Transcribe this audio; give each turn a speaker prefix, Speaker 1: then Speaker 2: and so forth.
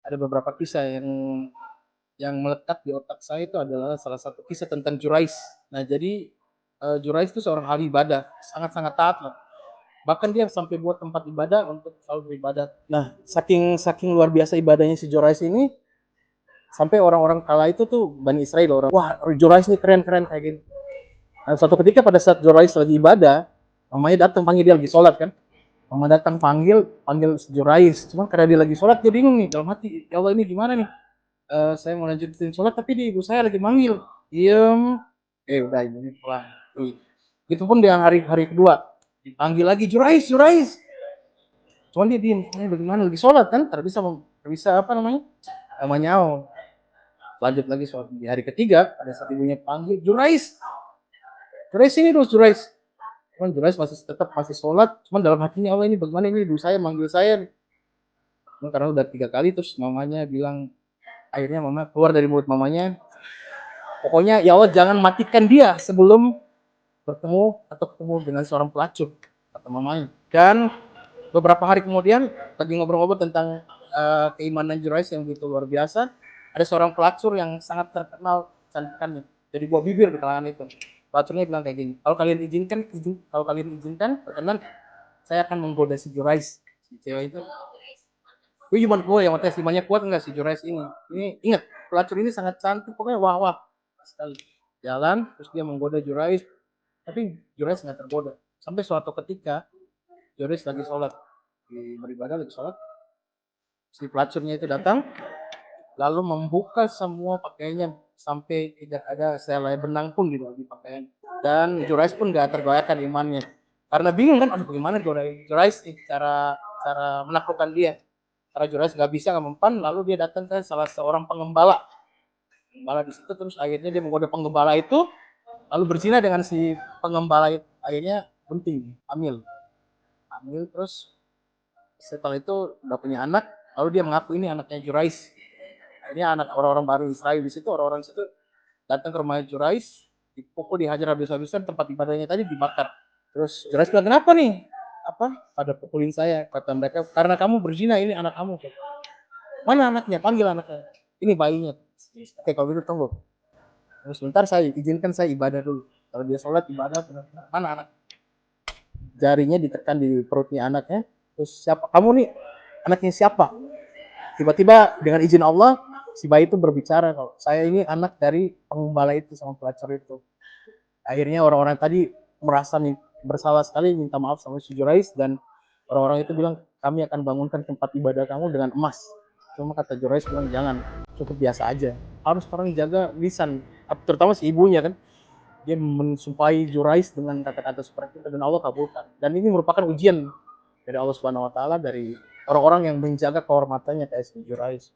Speaker 1: ada beberapa kisah yang melekat di otak saya itu adalah salah satu kisah tentang Jurais. Nah jadi, Jurais itu seorang ahli ibadah, sangat-sangat taat lah. Bahkan dia sampai buat tempat ibadah untuk selalu beribadat. Nah, saking saking luar biasa ibadahnya si Jurais ini, sampai orang-orang kala itu tuh Bani Israel orang, wah Jurais ini keren-keren kayak gini. Nah, suatu ketika pada saat Jurais lagi ibadah, mamanya datang panggil dia lagi sholat kan. Mama datang panggil, panggil si Jurais. Cuman karena dia lagi sholat dia bingung nih dalam hati, ya Allah ini gimana nih? Saya mau lanjutin sholat tapi di ibu saya lagi manggil. Diem. Udah ini pulang. Itu pun di hari kedua dipanggil lagi Jurais, Jurais. Cuman dia diem. Bagaimana lagi sholat kan? Tidak bisa apa namanya? Nyau. Lanjut lagi sholat di hari ketiga. Ada saat ibunya panggil Jurais. Jurais ini terus Jurais. Cuman Jurais masih sholat. Cuman dalam hatinya Allah ini bagaimana ini ibu saya manggil saya. Cuman karena udah 3 kali terus mamanya bilang, akhirnya mama keluar dari mulut mamanya, pokoknya ya Allah jangan matikan dia sebelum bertemu atau ketemu dengan seorang pelacur, kata mamanya. Dan beberapa hari kemudian lagi ngobrol-ngobrol tentang keimanan Jurais yang begitu luar biasa, ada seorang pelacur yang sangat terkenal cantikannya, jadi buah bibir di kalangan itu. Pelacurnya bilang kayak gini, kalau kalian izinkan perkenan, saya akan menggoda si Jurais. Si cewek itu, gue cuma gue yang tes imannya kuat enggak si Jurais ini. Ini ingat, pelacur ini sangat cantik, pokoknya wah wah sekali. Jalan, terus dia menggoda Jurais, tapi Jurais nggak tergoda. Sampai suatu ketika Jurais lagi sholat, beribadah lagi sholat, si pelacurnya itu datang, lalu membuka semua pakaiannya sampai tidak ada selai benang pun gitu di pakaian. Dan Jurais pun nggak tergoyahkan imannya, karena bingung kan, aduh bagaimana Jurais cara cara menaklukkan dia. Karena Jurais nggak bisa, nggak mempan, lalu dia datang ke salah seorang pengembala. Pengembala di situ, terus akhirnya dia menggoda pengembala itu, lalu berzina dengan si pengembala itu. Akhirnya penting, hamil terus setelah itu udah punya anak, lalu dia mengaku ini anaknya Jurais. Ini anak orang-orang baru Israel di situ, orang-orang situ datang ke rumah Jurais, dipukul, dihajar habis-habisan, tempat ibadahnya tadi dibakar. Terus Jurais bilang, kenapa nih? Apa? Pada pukulin saya, kata mereka, karena kamu berzina, ini anak kamu. Mana anaknya? Panggil anaknya. Ini bayinya. Oke, kalau gitu tunggu. Terus sebentar, saya izinkan saya ibadah dulu. Kalau dia sholat ibadah, mana anak? Jarinya ditekan di perutnya anaknya. Terus siapa? Kamu nih anaknya siapa? Tiba-tiba dengan izin Allah, si bayi itu berbicara kalau saya ini anak dari pengembala itu sama pelacur itu. Akhirnya orang-orang tadi merasa bersalah sekali, minta maaf sama si Jurais, dan orang-orang itu bilang kami akan bangunkan tempat ibadah kamu dengan emas. Cuma kata Jurais bilang jangan, cukup biasa aja. Harus orang jaga lisan, terutama si ibunya kan. Dia mensumpahi Jurais dengan kata-kata seperti itu dan Allah kabulkan. Dan ini merupakan ujian dari Allah Subhanahu wa taala dari orang-orang yang menjaga kehormatannya kayak si Jurais.